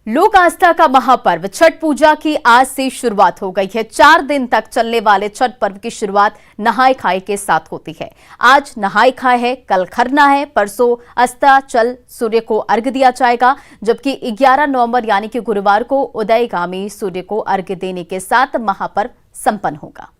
लोक आस्था का महापर्व छठ पूजा की आज से शुरुआत हो गई है। 4 दिन तक चलने वाले छठ पर्व की शुरुआत नहाय खाए के साथ होती है। आज नहाय खाए है, कल खरना है, परसों अस्ताचल सूर्य को अर्घ्य दिया जाएगा, जबकि 11 नवंबर यानी कि गुरुवार को उदयगामी सूर्य को अर्घ्य देने के साथ महापर्व संपन्न होगा।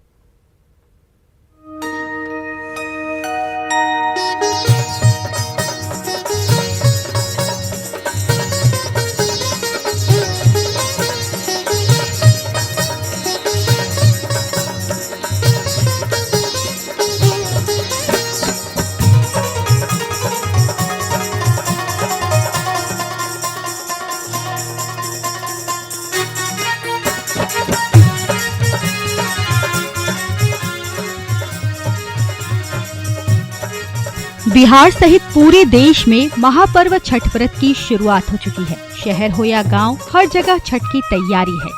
बिहार सहित पूरे देश में महापर्व छठ व्रत की शुरुआत हो चुकी है। शहर हो या गांव, हर जगह छठ की तैयारी है।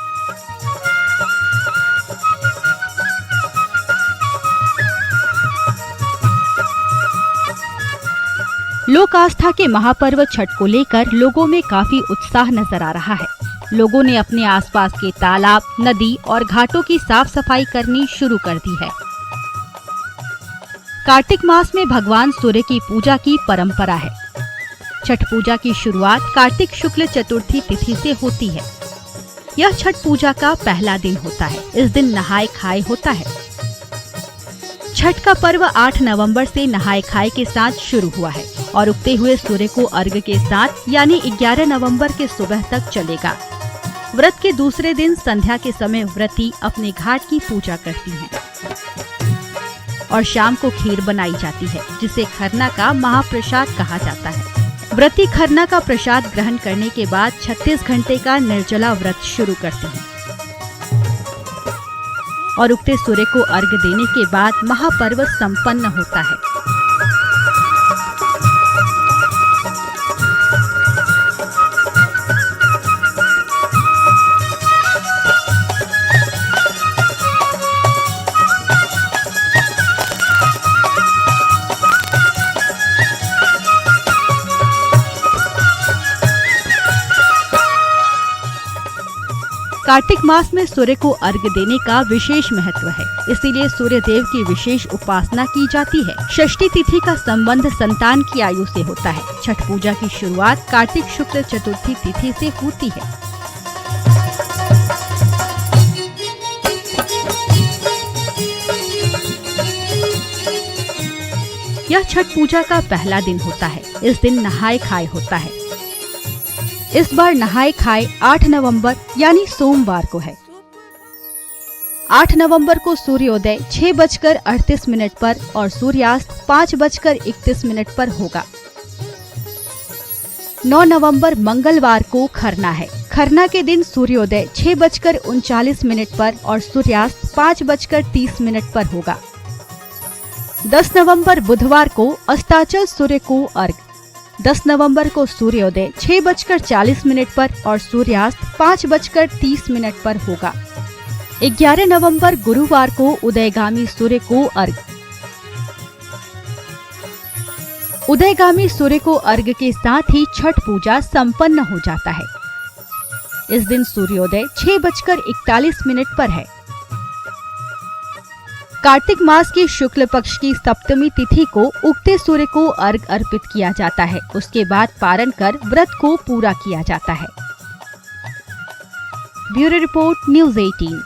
लोक आस्था के महापर्व छठ को लेकर लोगों में काफी उत्साह नजर आ रहा है। लोगों ने अपने आसपास के तालाब, नदी और घाटों की साफ सफाई करनी शुरू कर दी है। कार्तिक मास में भगवान सूर्य की पूजा की परंपरा है। छठ पूजा की शुरुआत कार्तिक शुक्ल चतुर्थी तिथि से होती है। यह छठ पूजा का पहला दिन होता है। इस दिन नहाय खाए होता है। छठ का पर्व 8 नवंबर से नहाय खाए के साथ शुरू हुआ है और उगते हुए सूर्य को अर्घ्य के साथ यानी 11 नवंबर के सुबह तक चलेगा। व्रत के दूसरे दिन संध्या के समय व्रती अपने घाट की पूजा करती हैं और शाम को खीर बनाई जाती है, जिसे खरना का महाप्रसाद कहा जाता है। व्रती खरना का प्रसाद ग्रहण करने के बाद 36 घंटे का निर्जला व्रत शुरू करते हैं और उगते सूर्य को अर्घ्य देने के बाद महापर्व संपन्न होता है। कार्तिक मास में सूर्य को अर्घ्य देने का विशेष महत्व है, इसीलिए सूर्य देव की विशेष उपासना की जाती है। षष्ठी तिथि का संबंध संतान की आयु से होता है। छठ पूजा की शुरुआत कार्तिक शुक्ल चतुर्थी तिथि से होती है। यह छठ पूजा का पहला दिन होता है। इस दिन नहाय खाए होता है। इस बार नहाय खाए 8 नवंबर यानी सोमवार को है। 8 नवंबर को सूर्योदय 6:38 पर और सूर्यास्त 5:31 पर होगा। 9 नवंबर मंगलवार को खरना है। खरना के दिन सूर्योदय 6:39 पर और सूर्यास्त 5:30 पर होगा। 10 नवंबर बुधवार को अस्ताचल सूर्य को अर्घ्य। 10 नवंबर को सूर्योदय 6:40 पर और सूर्यास्त 5:30 पर होगा। 11 नवंबर गुरुवार को उदयगामी सूर्य को अर्घ्य। उदयगामी सूर्य को अर्घ्य के साथ ही छठ पूजा संपन्न हो जाता है। इस दिन सूर्योदय 6:41 पर है। कार्तिक मास की शुक्ल पक्ष की सप्तमी तिथि को उगते सूर्य को अर्घ्य अर्पित किया जाता है। उसके बाद पारण कर व्रत को पूरा किया जाता है। Bureau report, news 18।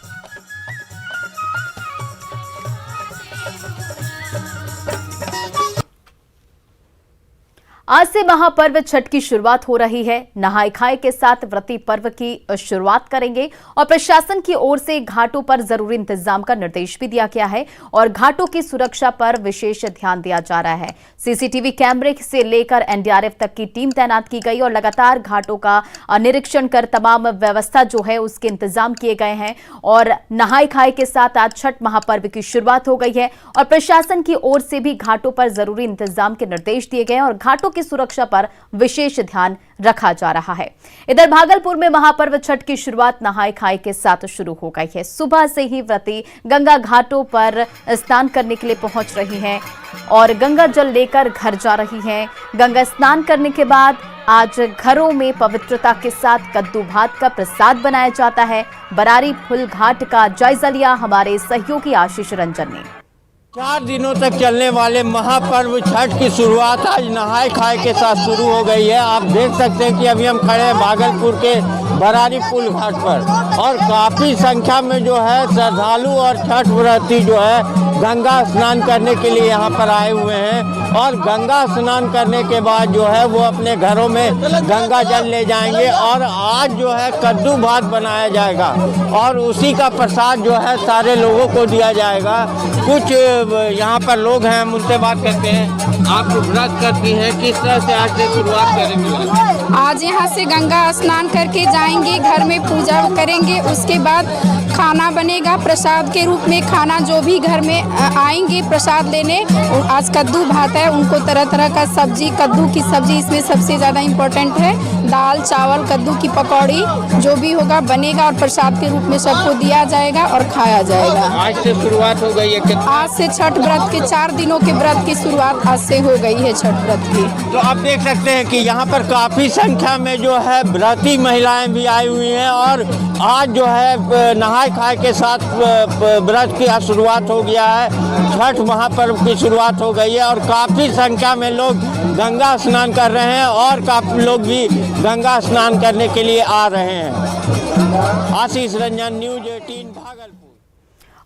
आज से महापर्व छठ की शुरुआत हो रही है। नहाय खाए के साथ व्रती पर्व की शुरुआत करेंगे और प्रशासन की ओर से घाटों पर जरूरी इंतजाम का निर्देश भी दिया गया है और घाटों की सुरक्षा पर विशेष ध्यान दिया जा रहा है। सीसीटीवी कैमरे से लेकर एनडीआरएफ तक की टीम तैनात की गई और लगातार घाटों का निरीक्षण कर तमाम व्यवस्था जो है उसके इंतजाम किए गए हैं। और नहाय खाए के साथ आज छठ महापर्व की शुरुआत हो गई है और प्रशासन की ओर से भी घाटों पर जरूरी इंतजाम के निर्देश दिए गए और घाटों की सुरक्षा पर विशेष ध्यान रखा जा रहा है। इधर भागलपुर में महापर्व छठ की शुरुआत नहाय खाए के साथ शुरू हो गई है। सुबह से ही व्रती गंगा घाटों पर स्नान करने के लिए पहुंच रही हैं और गंगा जल लेकर घर जा रही हैं। गंगा स्नान करने के बाद आज घरों में पवित्रता के साथ कद्दू भात का प्रसाद बनाया जाता है। बरारी फुल घाट का जायजा लिया हमारे सहयोगी आशीष रंजन ने। 4 दिनों तक चलने वाले महापर्व छठ की शुरुआत आज नहाय खाए के साथ शुरू हो गई है। आप देख सकते हैं कि अभी हम खड़े हैं भागलपुर के बरारी पुल घाट पर और काफ़ी संख्या में जो है श्रद्धालु और छठ व्रती जो है गंगा स्नान करने के लिए यहाँ पर आए हुए हैं और गंगा स्नान करने के बाद जो है वो अपने घरों में गंगा जल ले जाएंगे और आज जो है कद्दू भात बनाया जाएगा और उसी का प्रसाद जो है सारे लोगों को दिया जाएगा। कुछ यहाँ पर लोग हैं, हम उनसे बात करते हैं। आप व्रत करती हैं, किस तरह से आज से शुरुआत करेंगे? आज यहाँ से गंगा स्नान करके जाएंगे, घर में पूजा करेंगे, उसके बाद खाना बनेगा प्रसाद के रूप में। खाना जो भी घर में आएंगे प्रसाद लेने, आज कद्दू भात है, उनको तरह तरह का सब्जी, कद्दू की सब्जी इसमें सबसे ज़्यादा इम्पोर्टेंट है। दाल चावल कद्दू की पकौड़ी जो भी होगा बनेगा और प्रसाद के रूप में सबको दिया जाएगा और खाया जाएगा। आज से शुरुआत हो गई है। आज से छठ व्रत के 4 दिनों के व्रत की शुरुआत आज से हो गई है छठ व्रत की। तो आप देख सकते हैं कि यहाँ पर काफ़ी संख्या में जो है व्रती महिलाएं भी आई हुई हैं और आज जो है नहाय खाए के साथ व्रत की शुरुआत हो गया है। छठ महापर्व की शुरुआत हो गई है और काफ़ी संख्या में लोग गंगा स्नान कर रहे हैं और काफ़ी लोग भी गंगा स्नान करने के लिए आ रहे हैं। आशीष रंजन, न्यूज़ 18 भागलपुर।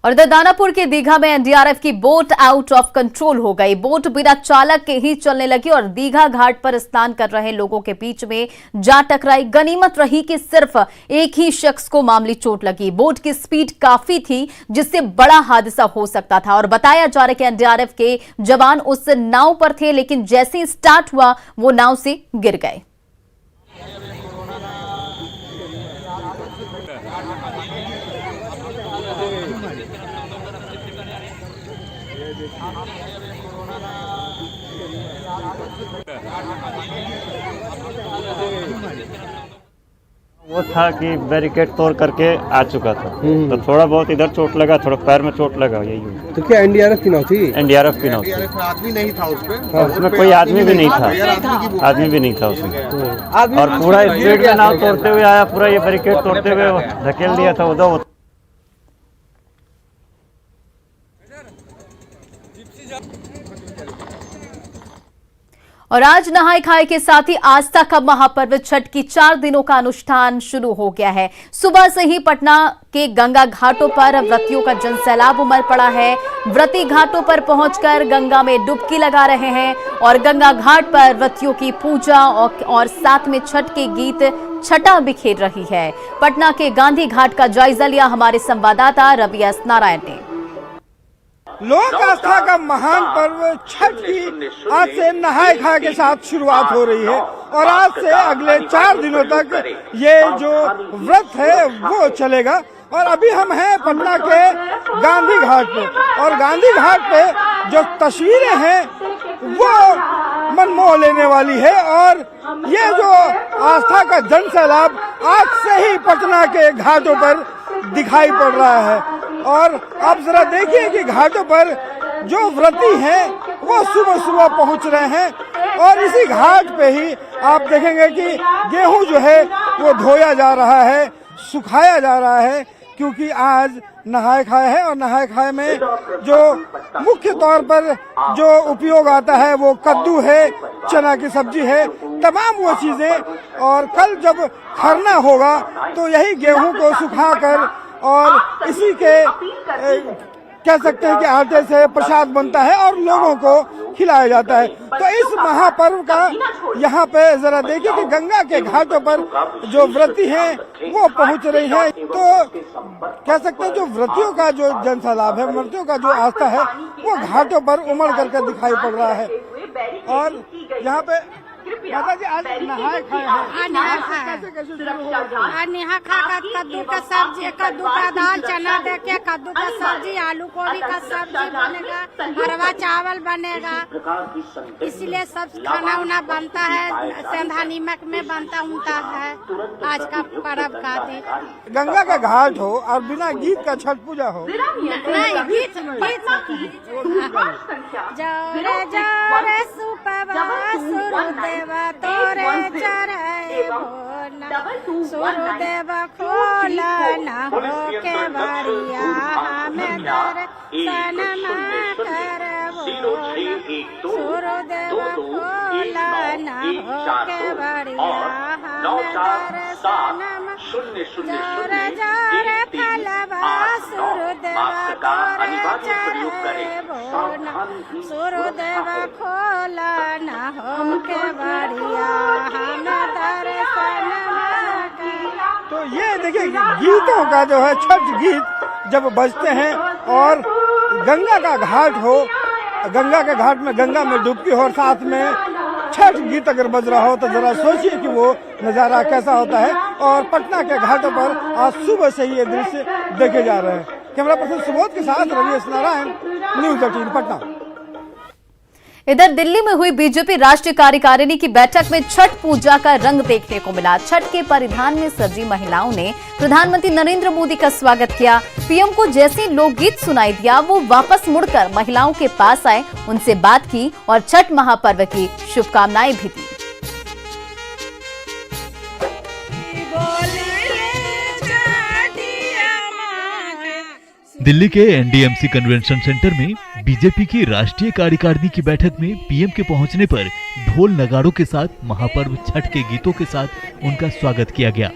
और इधर दानापुर के दीघा में एनडीआरएफ की बोट आउट ऑफ कंट्रोल हो गई। बोट बिना चालक के ही चलने लगी और दीघा घाट पर स्नान कर रहे लोगों के बीच में जा टकराई। गनीमत रही कि सिर्फ एक ही शख्स को मामूली चोट लगी। बोट की स्पीड काफी थी जिससे बड़ा हादसा हो सकता था और बताया जा रहा है कि एनडीआरएफ के जवान उस नाव पर थे, लेकिन जैसे ही स्टार्ट हुआ वो नाव से गिर गए। वो था कि बैरिकेड तोड़ करके आ चुका था तो थोड़ा बहुत इधर चोट लगा, थोड़ा पैर में चोट लगा, यही हुआ। तो क्या एनडीआरएफ की नाव थी? एनडीआरएफ की नाव थी। आदमी नहीं था उसमें? उसमें कोई आदमी भी नहीं था, आदमी भी नहीं था उसमें। और पूरा स्पीड में नाव तोड़ते हुए आया, पूरा ये बैरिकेड तोड़ते हुए धकेल दिया था उधर। और आज नहाय खाए के साथ ही आस्था का महापर्व छठ की 4 दिनों का अनुष्ठान शुरू हो गया है। सुबह से ही पटना के गंगा घाटों पर व्रतियों का जनसैलाब उमड़ पड़ा है। व्रती घाटों पर पहुंचकर गंगा में डुबकी लगा रहे हैं और गंगा घाट पर व्रतियों की पूजा और साथ में छठ के गीत छटा बिखेर रही है। पटना के गांधी घाट का जायजा लिया हमारे संवाददाता रवि एस नारायण ने। लोक आस्था का महान पर्व छठ की आज से नहाय खाए के साथ शुरुआत हो रही है और आज से अगले 4 दिनों तक ये जो व्रत है वो चलेगा। और अभी हम हैं पटना के गांधी घाट पे और गांधी घाट पे जो तस्वीरें हैं वो मनमोह लेने वाली है और ये जो आस्था का जनसैलाब आज से ही पटना के घाटों पर दिखाई पड़ रहा है। और आप जरा देखिए कि घाटों पर जो व्रती हैं वो सुबह सुबह पहुंच रहे हैं और इसी घाट पे ही आप देखेंगे कि गेहूं जो है वो धोया जा रहा है, सुखाया जा रहा है, क्योंकि आज नहाय खाए है और नहाय खाए में जो मुख्य तौर पर जो उपयोग आता है वो कद्दू है, चना की सब्जी है, तमाम वो चीजें। और कल जब खरना होगा तो यही गेहूं को सुखाकर और इसी के कह सकते हैं कि आटे से प्रसाद बनता है और लोगों को खिलाया जाता है। तो इस महापर्व का यहाँ पे जरा देखिए कि गंगा के घाटों पर जो व्रती हैं वो पहुँच रही हैं। तो कह सकते हैं जो व्रतियों का जो जनसैलाब है, व्रतियों का जो आस्था है वो घाटों पर उमड़ करके दिखाई पड़ रहा है। और यहाँ पे माता जी आज नहाए खाए हैं, कैसे कैसे शुरू हुआ? आज नहा खा का कद्दू का सब्जी, कद्दू का दाल, चना दे के कद्दू का सब्जी, आलू गोभी का सब्जी बनेगा, अरवा चावल बनेगा, इसलिए सब खाना उना बनता है, सेंधा नीमक में बनता उनता है आज का पर्व का दिन। गंगा का घाट हो और बिना गीत का छठ पूजा हो, नहीं गीत जोरे जोरे सुपवा सूर्यदेव तोरे चढ़े भोला, सूर्यदेव खोला न हो के बरिया हमें दर्शन करबो, सूर्यदेव खोला न हो के बरिया हमें दर्शन जोरे जोरे फलवा सूर्यदेव तोरे चढ़े भोला, सूर्यदेव खोला न हो के बरिया हमें दर्शन तो ये देखिए गीतों का जो है छठ गीत जब बजते हैं और गंगा का घाट हो, गंगा के घाट में गंगा में डुबकी हो और साथ में छठ गीत अगर बज रहा हो तो जरा सोचिए कि वो नज़ारा कैसा होता है। और पटना के घाटों पर आज सुबह से ही ये दृश्य देखे जा रहे हैं। कैमरा पर्सन सुबोध के साथ रमेश नारायण, न्यूज़ 18 पटना। इधर दिल्ली में हुई बीजेपी राष्ट्रीय कार्यकारिणी की बैठक में छठ पूजा का रंग देखने को मिला। छठ के परिधान में सजी महिलाओं ने प्रधानमंत्री नरेंद्र मोदी का स्वागत किया। पीएम को जैसे लोकगीत सुनाई दिया, वो वापस मुड़कर महिलाओं के पास आए, उनसे बात की और छठ महापर्व की शुभकामनाएं भी दी। दिल्ली के एनडीएमसी कन्वेंशन सेंटर में बीजेपी की राष्ट्रीय कार्यकारिणी की बैठक में पीएम के पहुंचने पर ढोल नगाड़ों के साथ महापर्व छठ के गीतों के साथ उनका स्वागत किया गया।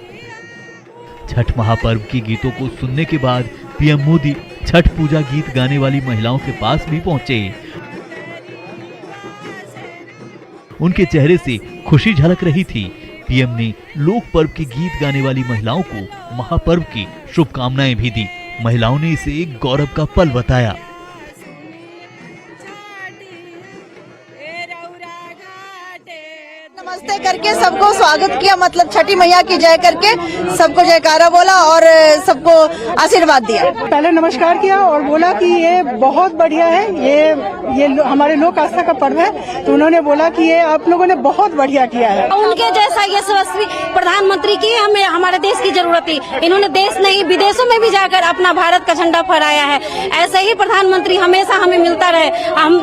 छठ महापर्व के गीतों को सुनने के बाद पीएम मोदी छठ पूजा गीत गाने वाली महिलाओं के पास भी पहुंचे। उनके चेहरे से खुशी झलक रही थी। पीएम ने लोक पर्व के गीत गाने वाली महिलाओं को महापर्व की शुभकामनाएं भी दी। महिलाओं ने इसे एक गौरव का पल बताया। नमस्ते करके सबको स्वागत किया, मतलब छठी मैया की जय करके सबको जयकारा बोला और सबको आशीर्वाद दिया। पहले नमस्कार किया और बोला कि ये बहुत बढ़िया है, ये हमारे लोक आस्था का पर्व है, तो उन्होंने बोला कि ये आप लोगों ने बहुत बढ़िया किया है। उनके जैसा यशस्वी प्रधानमंत्री की हमें हमारे देश की जरूरत थी। इन्होंने देश नहीं विदेशों में भी जाकर अपना भारत का झंडा फहराया है। ऐसे ही प्रधानमंत्री हमेशा हमें मिलता रहे। हम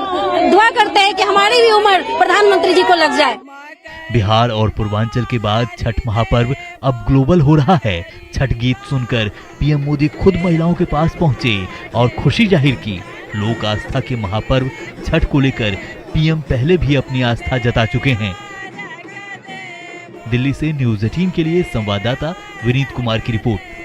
दुआ करते हैं कि हमारी भी उम्र प्रधानमंत्री जी को लग जाए। बिहार और पूर्वांचल के बाद छठ महापर्व अब ग्लोबल हो रहा है। छठ गीत सुनकर पीएम मोदी खुद महिलाओं के पास पहुंचे और खुशी जाहिर की। लोक आस्था के महापर्व छठ को लेकर पीएम पहले भी अपनी आस्था जता चुके हैं। दिल्ली से न्यूज़ 18 के लिए संवाददाता विनीत कुमार की रिपोर्ट।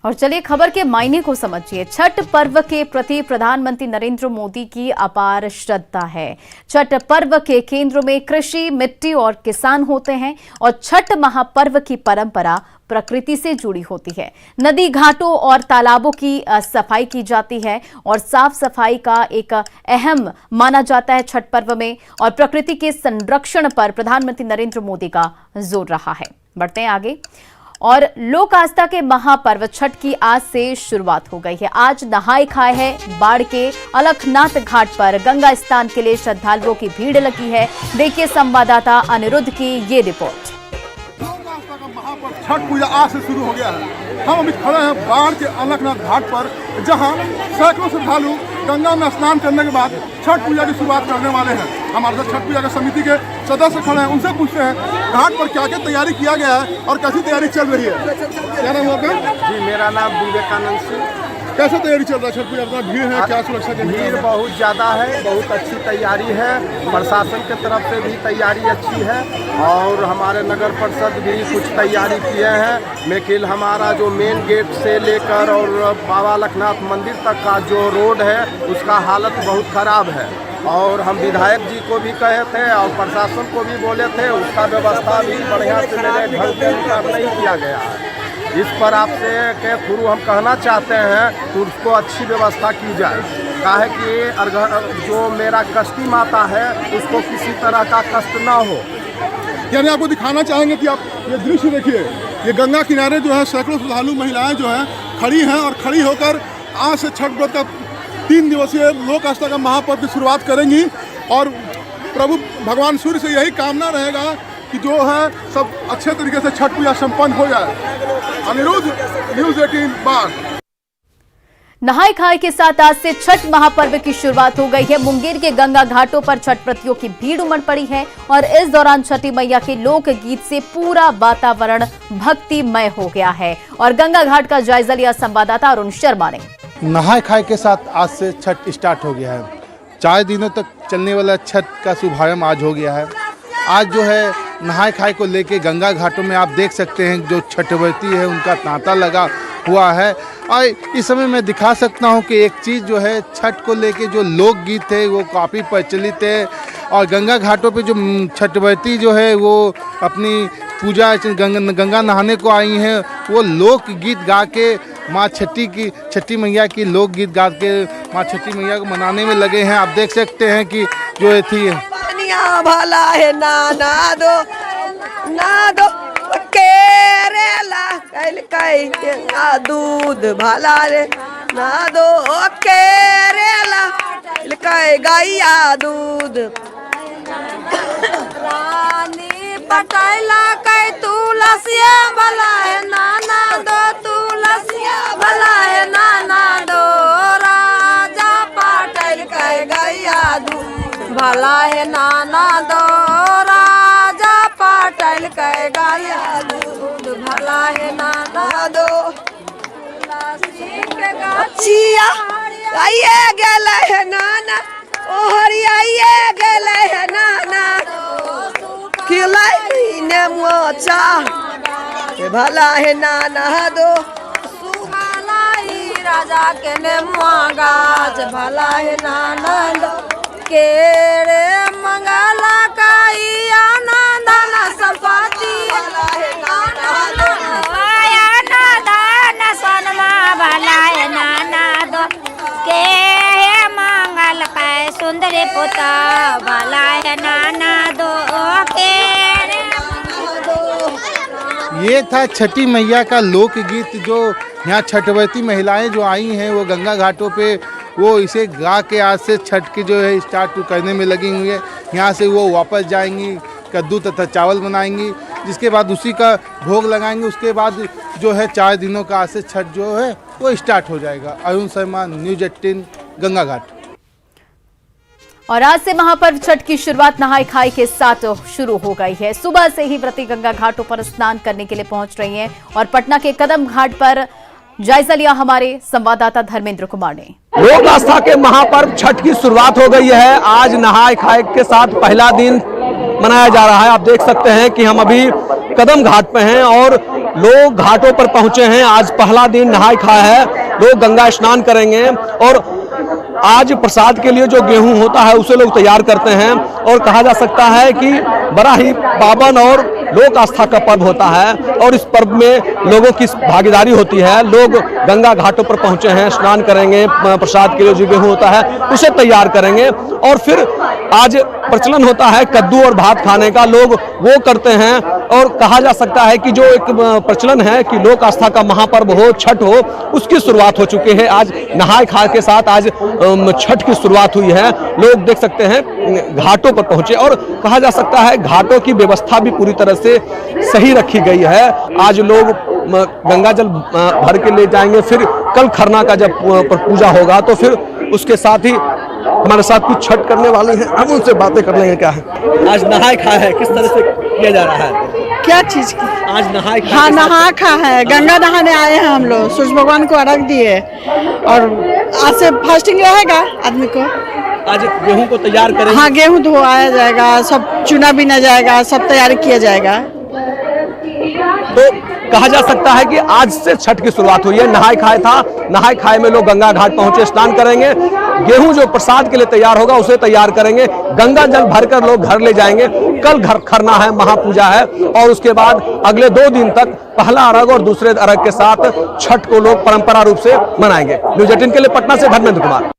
और चलिए खबर के मायने को समझिए। छठ पर्व के प्रति प्रधानमंत्री नरेंद्र मोदी की अपार श्रद्धा है। छठ पर्व के केंद्र में कृषि, मिट्टी और किसान होते हैं और छठ महापर्व की परंपरा प्रकृति से जुड़ी होती है। नदी, घाटों और तालाबों की सफाई की जाती है और साफ सफाई का एक अहम माना जाता है छठ पर्व में। और प्रकृति के संरक्षण पर प्रधानमंत्री नरेंद्र मोदी का जोर रहा है। बढ़ते हैं आगे। और लोक आस्था के महापर्व छठ की आज से शुरुआत हो गई है। आज नहाए खाए है। बाढ़ के अलखनाथ घाट पर गंगा स्नान के लिए श्रद्धालुओं की भीड़ लगी है। देखिए संवाददाता अनिरुद्ध की ये रिपोर्ट। छठ पूजा आज से शुरू हो गया है। हम अभी खड़े हैं बाढ़ के अलखनाथ घाट पर, जहां सैकड़ों श्रद्धालु गंगा में स्नान करने के बाद छठ पूजा की शुरुआत करने वाले हैं। हमारे साथ छठ पूजा के समिति के सदस्य खड़े हैं, उनसे पूछते हैं घाट पर क्या क्या तैयारी किया गया है और कैसी तैयारी चल रही है। क्या नाम होगा? जी मेरा नाम विवेकानंद सिंह। कैसे तैयारी चल रहा है छठ पूजा? अपना भीड़ है, क्या सुरक्षा की? भीड़ बहुत ज़्यादा है, बहुत अच्छी तैयारी है। प्रशासन के तरफ से भी तैयारी अच्छी है और हमारे नगर परिषद भी कुछ तैयारी किए हैं। लेकिन हमारा जो मेन गेट से लेकर और बाबा अलखनाथ मंदिर तक का जो रोड है उसका हालत बहुत ख़राब है और हम विधायक जी को भी कहे थे और प्रशासन को भी बोले थे, उसका व्यवस्था भी बढ़िया से मेरे ढंग के अनुसार नहीं किया गया है। इस पर आपसे के थ्रू हम कहना चाहते हैं कि उसको अच्छी व्यवस्था की जाए। काहे कि जो मेरा कष्टी माता है उसको किसी तरह का कष्ट ना हो। यानी आपको दिखाना चाहेंगे कि आप ये दृश्य देखिए, ये गंगा किनारे जो है सैकड़ों श्रद्धालु महिलाएं जो हैं खड़ी हैं और खड़ी होकर आज से छठ व्रत का 3 दिवसीय लोक आस्था का महापर्व की शुरुआत करेंगी। और प्रभु भगवान सूर्य से यही कामना रहेगा कि जो है सब अच्छे तरीके से छठ पूजा संपन्न हो जाए। अनिरुद्ध, न्यूज़ 18 बाढ़। नहाय खाए के साथ आज से छठ महापर्व की शुरुआत हो गई है। मुंगेर के गंगा घाटों पर छठ व्रतियों की भीड़ उमड़ पड़ी है और इस दौरान छठी मैया के लोक गीत से पूरा वातावरण भक्तिमय हो गया है। और गंगा घाट का जायजा लिया संवाददाता अरुण शर्मा ने। नहाय खाए के साथ आज से छठ स्टार्ट हो गया है। 4 दिनों तक चलने वाला छठ का शुभारंभ आज हो गया है। आज जो है नहाय खाए को लेके गंगा घाटों में आप देख सकते हैं जो छठ व्रती है उनका तांता लगा हुआ है। और इस समय मैं दिखा सकता हूं कि एक चीज़ जो है छठ को लेके जो लोकगीत है वो काफ़ी प्रचलित है। और गंगा घाटों पे जो छठ व्रती जो है वो अपनी पूजा गंगा नहाने को आई हैं, वो लोकगीत गा के माँ छठी मैया की लोकगीत गा के माँ छठी मैया को मनाने में लगे हैं। आप देख सकते हैं कि जो ये थी भला है ना दो केरेला कैल दूध भला रे ना दो केरेला गैया दूध रानी पटैला कै तुलसिया भला है नाना दो तुलसिया भला है नाना दो राजा पटैल कै गैया दूध भला है नाना दो राजा पटैल कै गैया दूध भला है नाना दो चिया आइए गेले है नाना ओ हरिया गेले है नाना खिलाई ने मोचा भला है नाना दो सुहालाई राजा के ने गाछ भला है नाना दो केरे मंगला काई आनंद संपत्ति भला है नाना दो आनंद सनमा भला है नाना दो के मंगल काय सुंदर पुता भला है नाना दो के। ये था छठी मैया का लोकगीत जो यहाँ छठव्रती महिलाएं जो आई हैं वो गंगा घाटों पे वो इसे गा के आज से छठ की जो है स्टार्ट करने में लगी हुई है। यहाँ से वो वापस जाएंगी, कद्दू तथा चावल बनाएंगी, जिसके बाद उसी का भोग लगाएंगे। उसके बाद जो है 4 दिनों का आज से छठ जो है वो स्टार्ट हो जाएगा। अरुण शर्मा, न्यूज़ 18 गंगा घाट। और आज से महापर्व छठ की शुरुआत नहाय खाए के साथ शुरू हो गई है। सुबह से ही व्रती गंगा घाटों पर स्नान करने के लिए पहुंच रही हैं और पटना के कदम घाट पर जायजा लिया हमारे संवाददाता धर्मेंद्र कुमार ने। लोक आस्था के महापर्व छठ की शुरुआत हो गई है। आज नहाय खाए के साथ पहला दिन मनाया जा रहा है। आप देख सकते हैं कि हम अभी कदम घाट पे हैं और लोग घाटों पर पहुंचे हैं। आज पहला दिन नहाय खाए है, लोग गंगा स्नान करेंगे और आज प्रसाद के लिए जो गेहूं होता है उसे लोग तैयार करते हैं। और कहा जा सकता है कि बड़ा ही पावन और लोक आस्था का पर्व होता है और इस पर्व में लोगों की भागीदारी होती है। लोग गंगा घाटों पर पहुंचे हैं, स्नान करेंगे, प्रसाद के लिए जो गेहूं होता है उसे तैयार करेंगे और फिर आज प्रचलन होता है कद्दू और भात खाने का, लोग वो करते हैं। और कहा जा सकता है कि जो एक प्रचलन है कि लोक आस्था का महापर्व हो, छठ हो, उसकी शुरुआत हो चुकी है। आज नहाय खाए के साथ आज छठ की शुरुआत हुई है। लोग देख सकते हैं घाटों पर पहुंचे और कहा जा सकता है घाटों की व्यवस्था भी पूरी तरह से सही रखी गई है। आज लोग गंगा जल भर के ले जाएंगे, फिर कल खरना का जब पूजा होगा तो फिर उसके साथ ही हमारे साथ कुछ छठ करने वाले हैं, हम उनसे बातें कर लेंगे। क्या है आज नहाय खाए है, किस तरह से किया जा रहा है? क्या चीज की? आज नहाय खाए। हाँ, नहा खा है, गंगा नहाने आए हैं हम लोग, सूर्य भगवान को अर्घ दिए और आज से फास्टिंग रहेगा आदमी को। आज गेहूं को तैयार करेंगे। हाँ, गेहूं धोआया जाएगा, सब चुना बिना जाएगा, सब तैयारी किया जाएगा। तो कहा जा सकता है कि आज से छठ की शुरुआत हुई है। नहाय खाए था, नहाय खाए में लोग गंगा घाट पहुंचे, स्नान करेंगे, गेहूं जो प्रसाद के लिए तैयार होगा उसे तैयार करेंगे, गंगा जल भरकर लोग घर ले जाएंगे। कल घर खरना है, महापूजा है और उसके बाद अगले 2 दिन तक पहला अर्घ और दूसरे अर्घ के साथ छठ को लोग परंपरा रूप से मनाएंगे। न्यूज़ 18 के लिए पटना से धर्मेंद्र कुमार।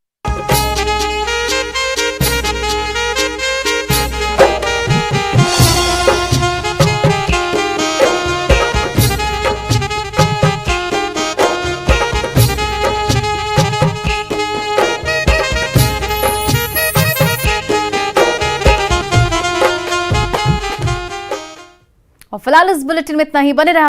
फिलहाल इस बुलेटिन में इतना ही। बने रहा